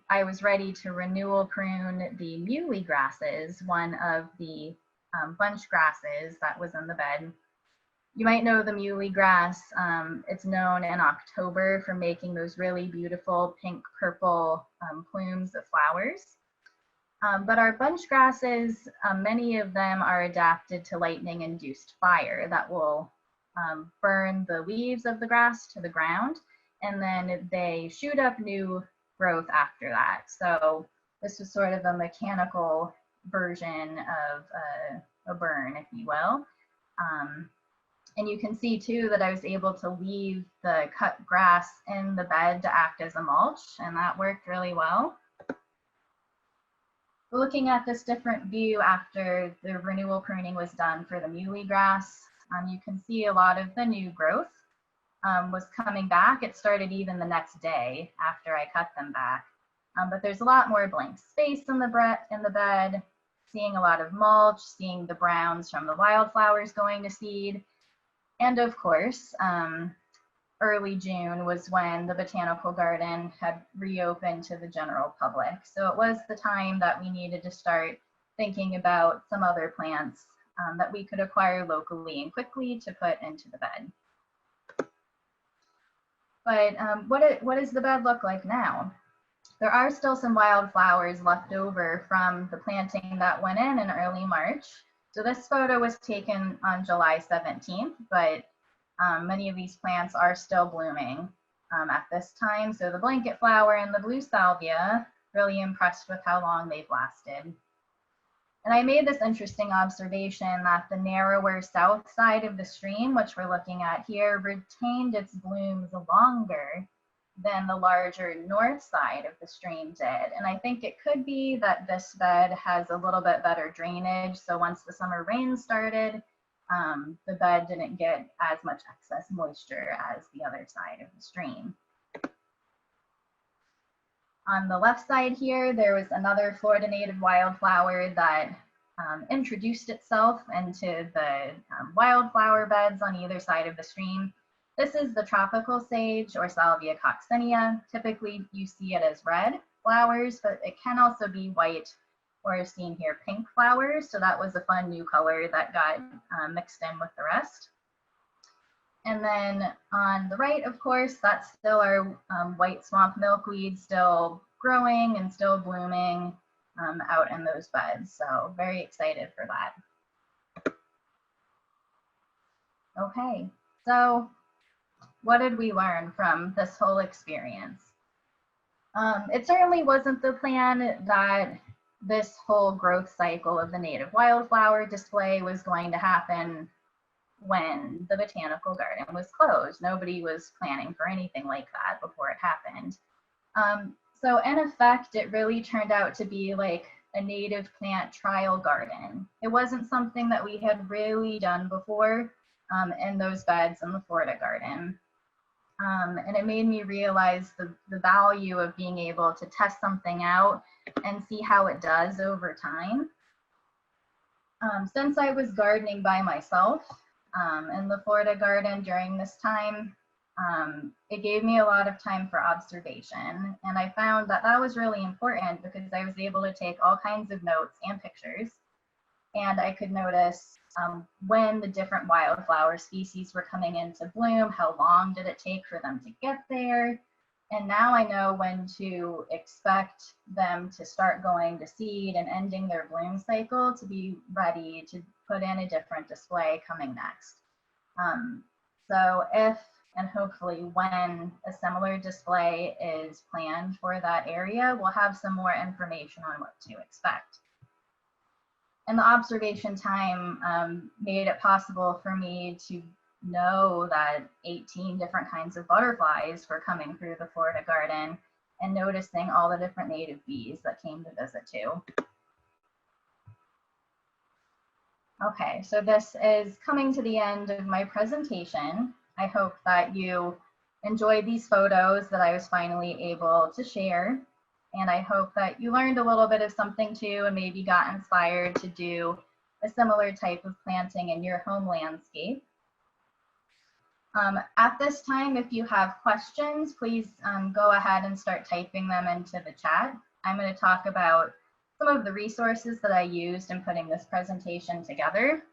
I was ready to renewal prune the muley grasses, one of the bunch grasses that was in the bed. You might know the muley grass. It's known in October for making those really beautiful pink purple plumes of flowers. But our bunch grasses, many of them are adapted to lightning-induced fire that will burn the leaves of the grass to the ground, and then they shoot up new growth after that. So this was sort of a mechanical version of a burn, if you will. And you can see too that I was able to leave the cut grass in the bed to act as a mulch, and that worked really well. Looking at this different view after the renewal pruning was done for the muley grass, you can see a lot of the new growth was coming back. It started even the next day after I cut them back. But there's a lot more blank space in the bed, seeing a lot of mulch, seeing the browns from the wildflowers going to seed. And of course, early June was when the botanical garden had reopened to the general public. So it was the time that we needed to start thinking about some other plants that we could acquire locally and quickly to put into the bed. But what does the bed look like now? There are still some wildflowers left over from the planting that went in early March. So this photo was taken on July 17th, but many of these plants are still blooming at this time. So the blanket flower and the blue salvia, really impressed with how long they've lasted. And I made this interesting observation that the narrower south side of the stream, which we're looking at here, retained its blooms longer than the larger north side of the stream did. And I think it could be that this bed has a little bit better drainage. So once the summer rain started, the bed didn't get as much excess moisture as the other side of the stream. On the left side here, there was another Florida native wildflower that introduced itself into the wildflower beds on either side of the stream. This is the tropical sage, or Salvia coccinea. Typically, you see it as red flowers, but it can also be white, or seen here, pink flowers. So that was a fun new color that got mixed in with the rest. And then on the right, of course, that's still our white swamp milkweed, still growing and still blooming out in those beds. So very excited for that. Okay, so what did we learn from this whole experience? It certainly wasn't the plan that this whole growth cycle of the native wildflower display was going to happen when the botanical garden was closed. Nobody was planning for anything like that before it happened. So in effect, it really turned out to be like a native plant trial garden. It wasn't something that we had really done before in those beds in the Florida garden. And it made me realize the value of being able to test something out and see how it does over time. Since I was gardening by myself in the Florida garden during this time, it gave me a lot of time for observation. And I found that that was really important because I was able to take all kinds of notes and pictures. And I could notice when the different wildflower species were coming into bloom, how long did it take for them to get there. And now I know when to expect them to start going to seed and ending their bloom cycle to be ready to put in a different display coming next. So if, and hopefully when, a similar display is planned for that area, we'll have some more information on what to expect. And the observation time made it possible for me to know that 18 different kinds of butterflies were coming through the Florida garden and noticing all the different native bees that came to visit too. Okay, so this is coming to the end of my presentation. I hope that you enjoyed these photos that I was finally able to share. And I hope that you learned a little bit of something too, and maybe got inspired to do a similar type of planting in your home landscape. At this time, if you have questions, please go ahead and start typing them into the chat. I'm going to talk about some of the resources that I used in putting this presentation together.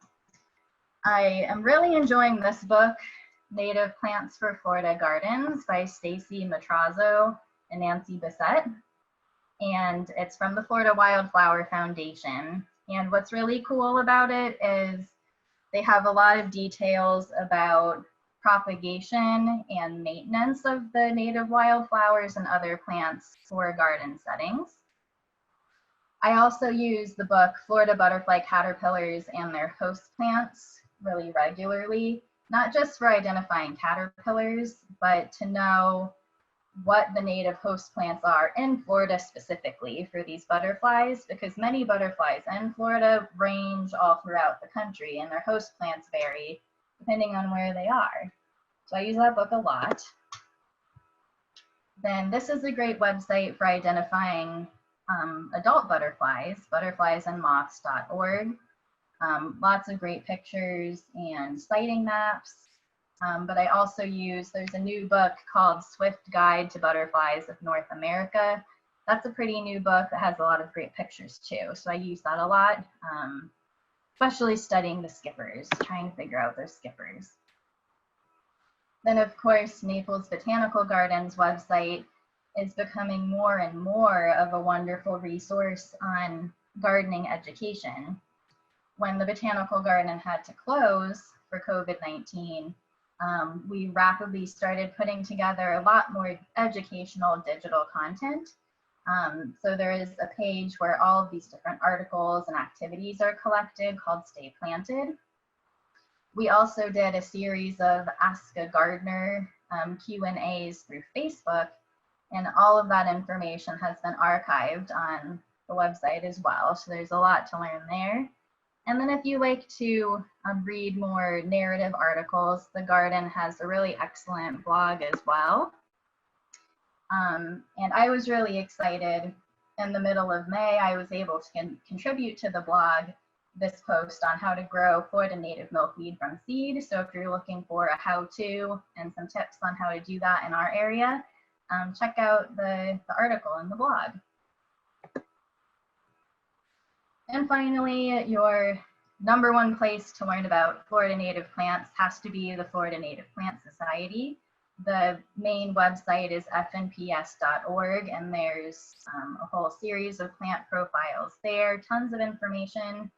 I am really enjoying this book, Native Plants for Florida Gardens by Stacy Matrazzo and Nancy Bissett. and it's from the Florida Wildflower Foundation. And what's really cool about it is they have a lot of details about propagation and maintenance of the native wildflowers and other plants for garden settings. I also use the book Florida Butterfly Caterpillars and Their Host Plants really regularly, not just for identifying caterpillars, but to know what the native host plants are in Florida specifically for these butterflies, because many butterflies in Florida range all throughout the country and their host plants vary depending on where they are. So I use that book a lot. Then this is a great website for identifying adult butterflies, butterfliesandmoths.org. Lots of great pictures and sighting maps. But I also use, there's a new book called Swift Guide to Butterflies of North America. That's a pretty new book that has a lot of great pictures too. So I use that a lot, especially studying the skippers, trying to figure out their skippers. Then of course, Naples Botanical Gardens website is becoming more and more of a wonderful resource on gardening education. When the Botanical Garden had to close for COVID-19, we rapidly started putting together a lot more educational digital content. So there is a page where all of these different articles and activities are collected called Stay Planted. We also did a series of Ask a Gardener Q&As through Facebook, and all of that information has been archived on the website as well. So there's a lot to learn there. And then if you like to read more narrative articles, the garden has a really excellent blog as well. And I was really excited. In the middle of May, I was able to contribute to the blog this post on how to grow Florida native milkweed from seed. So if you're looking for a how-to and some tips on how to do that in our area, check out the article in the blog. And finally, your #1 place to learn about Florida native plants has to be the Florida Native Plant Society. The main website is fnps.org, and there's a whole series of plant profiles there, tons of information.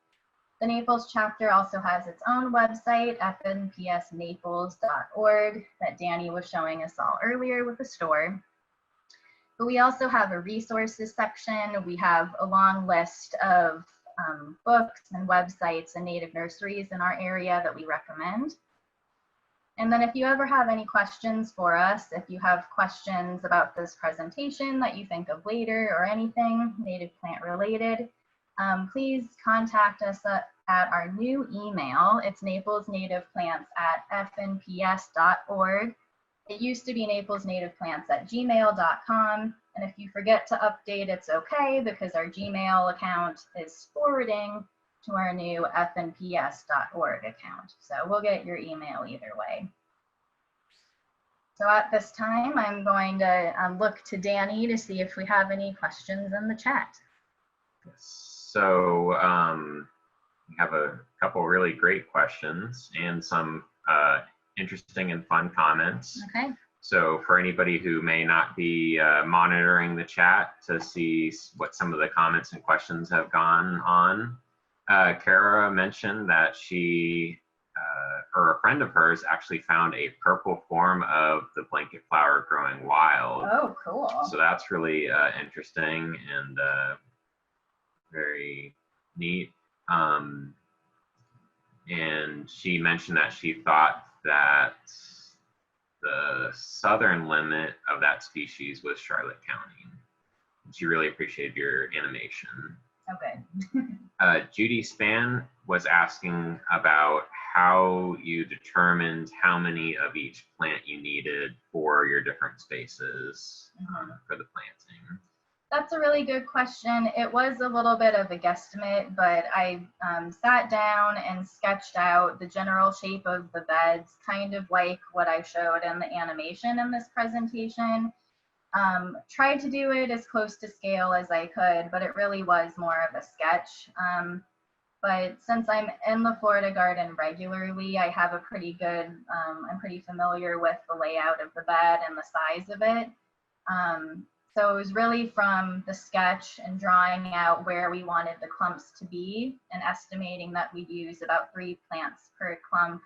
The Naples chapter also has its own website, fnpsnaples.org, that Danny was showing us all earlier with the store. But we also have a resources section. We have a long list of books and websites and native nurseries in our area that we recommend. And then if you ever have any questions for us, if you have questions about this presentation that you think of later or anything native plant related, please contact us at our new email. It's naplesnativeplants@fnps.org. It used to be naplesnativeplants@gmail.com. And if you forget to update, it's okay, because our Gmail account is forwarding to our new fnps.org account. So we'll get your email either way. So at this time, I'm going to look to Danny to see if we have any questions in the chat. So we have a couple really great questions and some interesting and fun comments. Okay. So for anybody who may not be monitoring the chat to see what some of the comments and questions have gone on, Kara mentioned that she or a friend of hers actually found a purple form of the blanket flower growing wild. Oh, cool. So that's really interesting and very neat. And she mentioned that she thought that the southern limit of that species was Charlotte County. She really appreciated your animation. Okay. Judy Span was asking about how you determined how many of each plant you needed for your different spaces for the planting. That's a really good question. It was a little bit of a guesstimate, but I sat down and sketched out the general shape of the beds, kind of like what I showed in the animation in this presentation. Tried to do it as close to scale as I could, but it really was more of a sketch. But since I'm in the Florida garden regularly, I have a pretty good, I'm pretty familiar with the layout of the bed and the size of it. So it was really from the sketch and drawing out where we wanted the clumps to be and estimating that we'd use about 3 plants per clump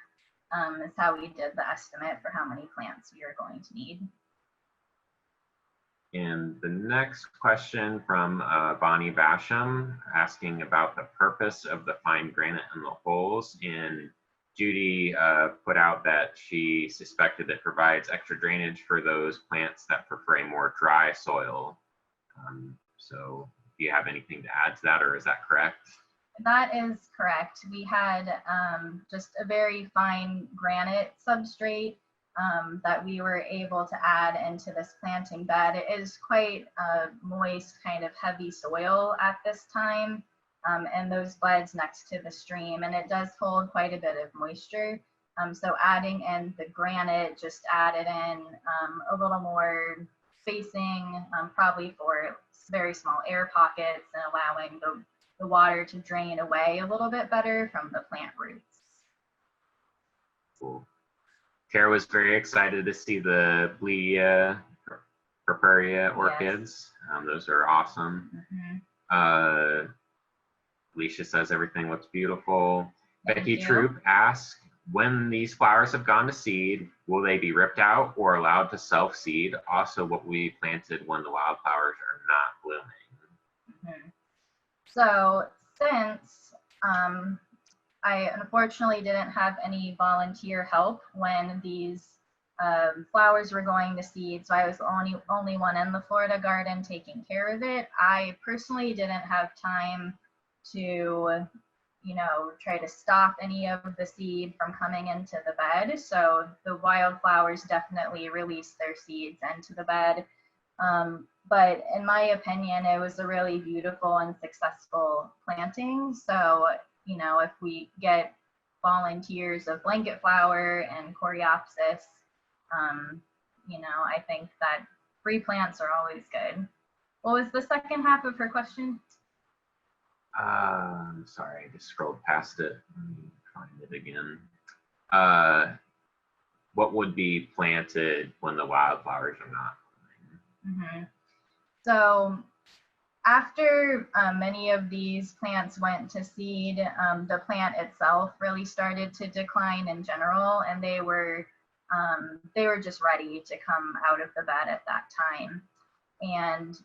is how we did the estimate for how many plants we are going to need. And the next question from Bonnie Basham, asking about the purpose of the fine granite in the holes. And Judy put out that she suspected it provides extra drainage for those plants that prefer a more dry soil. So do you have anything to add to that, or is that correct? That is correct. We had just a very fine granite substrate that we were able to add into this planting bed. It is quite a moist, kind of heavy soil at this time, and those beds next to the stream, and it does hold quite a bit of moisture. So adding in the granite just added in a little more spacing, probably for very small air pockets, and allowing the water to drain away a little bit better from the plant roots. Cool. Kara was very excited to see the Bledia purpurea orchids. Yes. Those are awesome. Mm-hmm. Alicia says everything looks beautiful. Becky Troop asks, when these flowers have gone to seed, will they be ripped out or allowed to self-seed? Also, what will be planted when the wildflowers are not blooming? Mm-hmm. So since I unfortunately didn't have any volunteer help when these flowers were going to seed, so I was the only one in the Florida garden taking care of it. I personally didn't have time to, try to stop any of the seed from coming into the bed. So the wildflowers definitely released their seeds into the bed. But in my opinion, it was a really beautiful and successful planting. So, if we get volunteers of blanket flower and coreopsis, I think that free plants are always good. What was the second half of her question? Sorry, I just scrolled past it. Let me find it again. What would be planted when the wildflowers are not blooming? Mm-hmm. So after many of these plants went to seed, the plant itself really started to decline in general, and they were just ready to come out of the bed at that time. And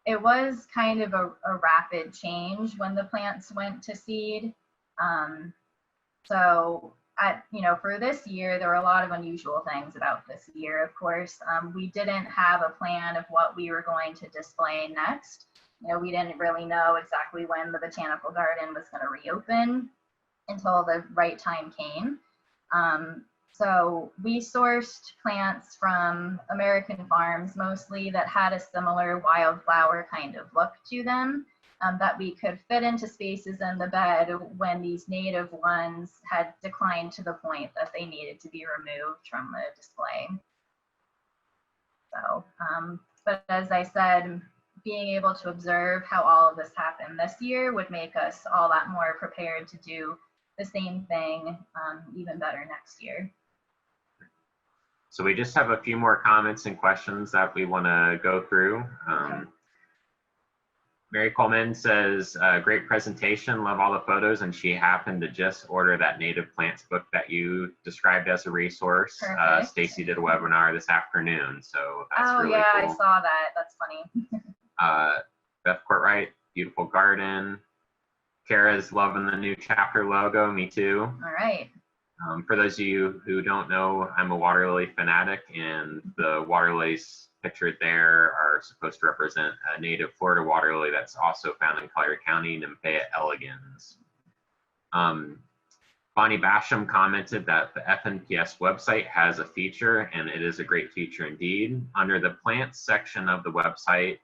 it was kind of a rapid change when the plants went to seed. So for this year, there were a lot of unusual things about this year, of course. We didn't have a plan of what we were going to display next. We didn't really know exactly when the botanical garden was going to reopen until the right time came. So we sourced plants from American farms mostly that had a similar wildflower kind of look to them, that we could fit into spaces in the bed when these native ones had declined to the point that they needed to be removed from the display. So, but as I said, being able to observe how all of this happened this year would make us all that more prepared to do the same thing even better next year. So we just have a few more comments and questions that we want to go through. Okay. Mary Coleman says, great presentation, love all the photos, and she happened to just order that native plants book that you described as a resource. Stacy did a webinar this afternoon, so that's really cool. I saw that. That's funny. Beth Courtwright, beautiful garden. Kara's loving the new chapter logo, me too. All right. For those of you who don't know, I'm a water lily fanatic, and the water lilies pictured there are supposed to represent a native Florida water lily that's also found in Collier County, Nymphaea elegans. Bonnie Basham commented that the FNPS website has a feature, and it is a great feature indeed. Under the plants section of the website,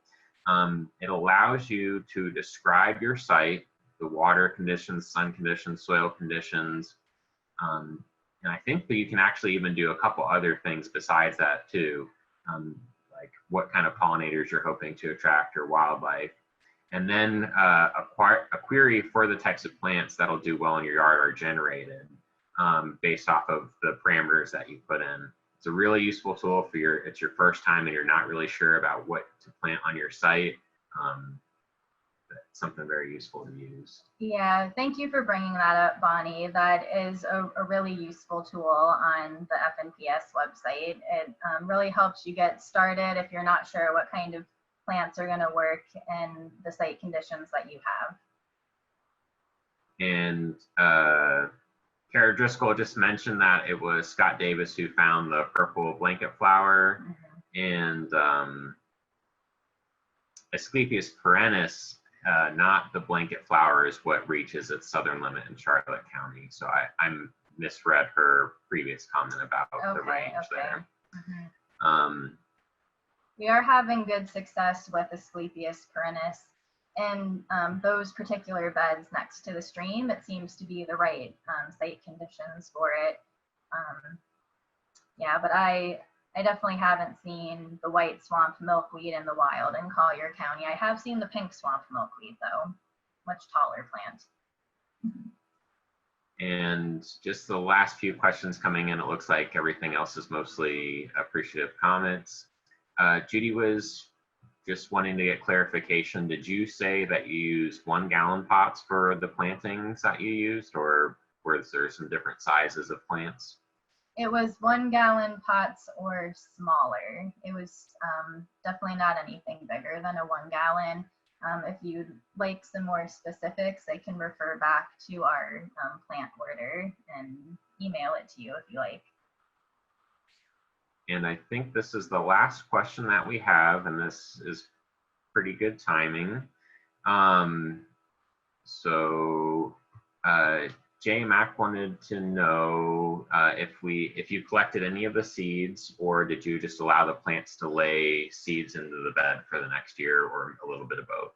it allows you to describe your site, the water conditions, sun conditions, soil conditions, and I think that you can actually even do a couple other things besides that too, like what kind of pollinators you're hoping to attract or wildlife. And then a query for the types of plants that'll do well in your yard are generated based off of the parameters that you put in. it's a really useful tool for it's your first time and you're not really sure about what to plant on your site. That's something very useful to use. Yeah, thank you for bringing that up, Bonnie. That is a really useful tool on the FNPS website. It really helps you get started if you're not sure what kind of plants are going to work in the site conditions that you have. And Kara Driscoll just mentioned that it was Scott Davis who found the purple blanket flower. And Asclepias perennis, not the blanket flower, is what reaches its southern limit in Charlotte County. So I misread her previous comment about the range there. We are having good success with Asclepias perennis. In those particular beds next to the stream, it seems to be the right site conditions for it. Yeah, but I definitely haven't seen the white swamp milkweed in the wild in Collier County. I have seen the pink swamp milkweed though, much taller plant. And just the last few questions coming in, it looks like everything else is mostly appreciative comments. Judy was just wanting to get clarification. Did you say that you used 1 gallon pots for the plantings that you used, or was there some different sizes of plants? It was 1 gallon pots or smaller. It was definitely not anything bigger than a 1 gallon. If you'd like some more specifics, I can refer back to our plant order and email it to you if you like. And I think this is the last question that we have, and this is pretty good timing. Jay Mack wanted to know if you collected any of the seeds, or did you just allow the plants to lay seeds into the bed for the next year, or a little bit of both?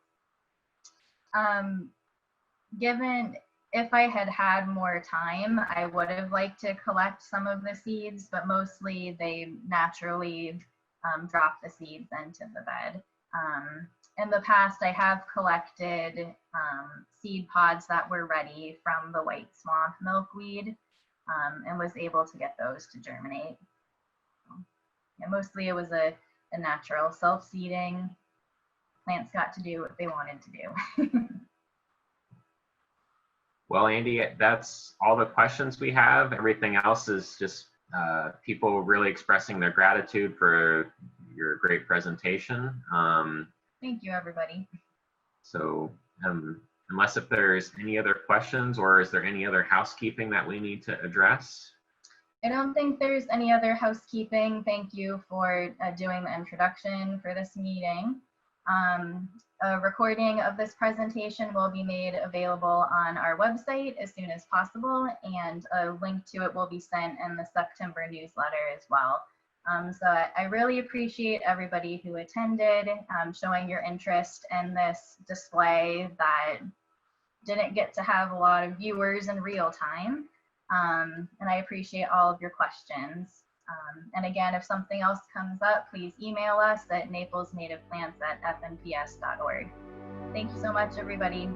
Given if I had had more time, I would have liked to collect some of the seeds, but mostly they naturally drop the seeds into the bed. In the past, I have collected seed pods that were ready from the white swamp milkweed and was able to get those to germinate. Yeah, mostly it was a natural self-seeding. Plants got to do what they wanted to do. Well, Andy, that's all the questions we have. Everything else is just people really expressing their gratitude for your great presentation. Thank you, everybody. So unless if there's any other questions, or is there any other housekeeping that we need to address? I don't think there's any other housekeeping. Thank you for doing the introduction for this meeting. A recording of this presentation will be made available on our website as soon as possible, and a link to it will be sent in the September newsletter as well. So I really appreciate everybody who attended, showing your interest in this display that didn't get to have a lot of viewers in real time. And I appreciate all of your questions. And again, if something else comes up, please email us at naplesnativeplants@fnps.org. Thank you so much, everybody.